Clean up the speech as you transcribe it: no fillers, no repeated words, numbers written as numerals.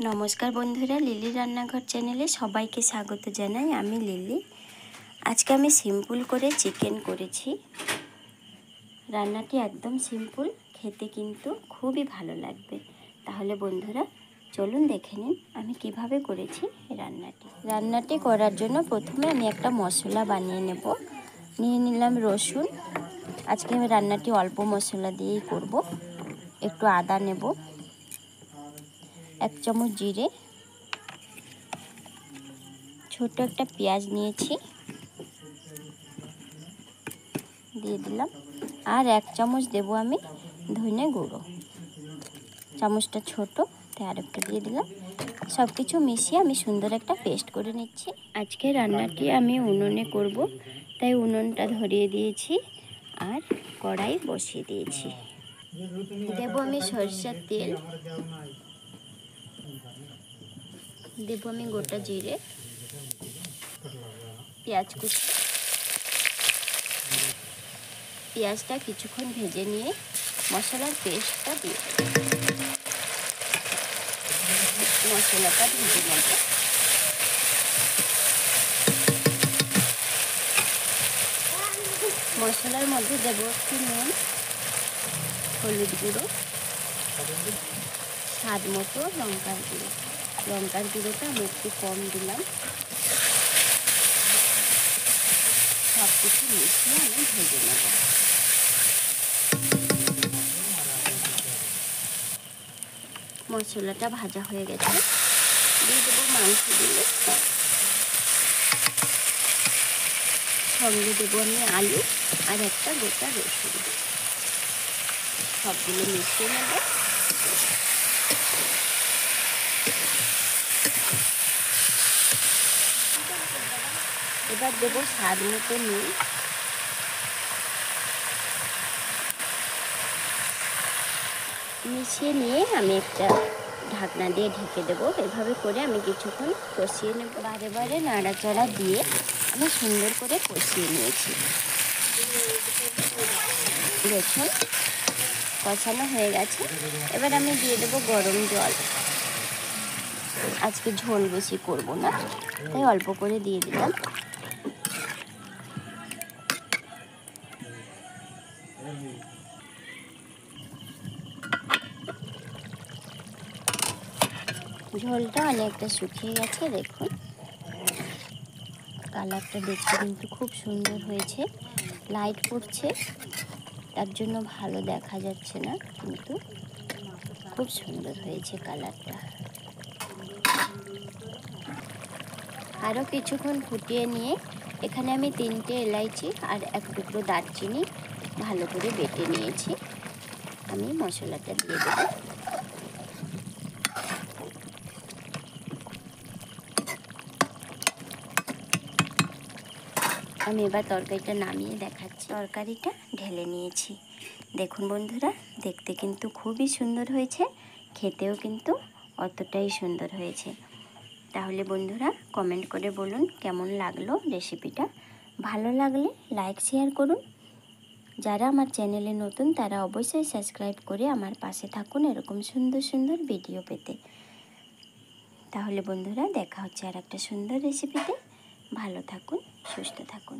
নমস্কার বন্ধুরা, লিলি রান্নাঘর চ্যানেলে সবাইকে স্বাগত জানাই। আমি লিলি। আজকে আমি সিম্পল করে চিকেন করেছি। রান্নাটি একদম সিম্পল, খেতে কিন্তু খুবই ভালো লাগবে। তাহলে বন্ধুরা চলুন দেখে নিন আমি কিভাবে করেছি রান্নাটি করার জন্য প্রথমে আমি একটা মশলা বানিয়ে নেব। নিয়ে নিলাম রসুন। আজকে আমি রান্নাটি অল্প মশলা দিয়েই করব। একটু আদা নেব, 1 চামচ জিরে, ছোট একটা পেঁয়াজ নিয়েছি দিয়ে দিলাম, আর 1 চামচ দেব আমি ধনে গুঁড়ো। চামচটা ছোট তাই আর একটু দিয়ে দিলাম। সব কিছু মিশিয়ে আমি সুন্দর একটা পেস্ট করে নিচ্ছি। আজকে রান্নাটি আমি উনুনে করব, তাই উনুনটা ধরিয়ে দিয়েছি আর কড়াই বসিয়ে দিয়েছি। দেব আমি সরষের তেল, দেব আমি গোটা জিরে, পেঁয়াজ কুচি। পেঁয়াজটা কিছুক্ষণ ভেজে নিয়ে মশলার পেস্টটা দিয়ে মশলাটা ভেজে নেব। মশলার মধ্যে দেব একটু নুন, হলুদ গুঁড়ো, স্বাদ মতো লঙ্কার গুঁড়ো। লঙ্কার গুঁড়োটা আমি একটু কম দিলাম। সব কিছু মিশিয়ে আমি ভেজে নেব। মশলাটা ভাজা হয়ে গেছে, দিয়ে দেবো মাংসগুলো। সঙ্গে দেবো আমি আলু আর একটা গোটা রসুন। সবগুলো মিশিয়ে নেব। এবার দেবো স্বাদ মতো নুন, মিশিয়ে নিয়ে আমি একটা ঢাকনা দিয়ে ঢেকে দেবো। এভাবে করে আমি কিছুক্ষণ কষিয়ে নেব। বারে বারে নাড়াচাড়া দিয়ে আমি সুন্দর করে কষিয়ে নিয়েছি। দেখুন কষানো হয়ে গেছে। এবার আমি দিয়ে দেবো গরম জল। আজকে ঝোল বেশি করব না, তাই অল্প করে দিয়ে দিলাম। ঝোলটা অনেকটা শুকিয়ে গেছে। দেখুন কালারটা দেখতে কিন্তু খুব সুন্দর হয়েছে। লাইট পড়ছে তার জন্য ভালো দেখা যাচ্ছে না, কিন্তু খুব সুন্দর হয়েছে কালারটা। আরও কিছুক্ষণ ফুটিয়ে নিয়ে এখানে আমি 3টে এলাইচি আর 1 টুকরো দারচিনি ভালো করে বেটে নিয়েছি। আমি মশলাটা দিয়ে দেবো। আমি এবার তরকারিটা নামিয়ে দেখাচ্ছি। তরকারিটা ঢেলে নিয়েছি। দেখুন বন্ধুরা, দেখতে কিন্তু খুবই সুন্দর হয়েছে, খেতেও কিন্তু অতটাই সুন্দর হয়েছে। তাহলে বন্ধুরা কমেন্ট করে বলুন কেমন লাগলো রেসিপিটা। ভালো লাগলে লাইক শেয়ার করুন। যারা আমার চ্যানেলে নতুন তারা অবশ্যই সাবস্ক্রাইব করে আমার পাশে থাকুন এরকম সুন্দর সুন্দর ভিডিও পেতে। তাহলে বন্ধুরা দেখা হচ্ছে আর একটা সুন্দর রেসিপিতে। ভালো থাকুন, সুস্থ থাকুন।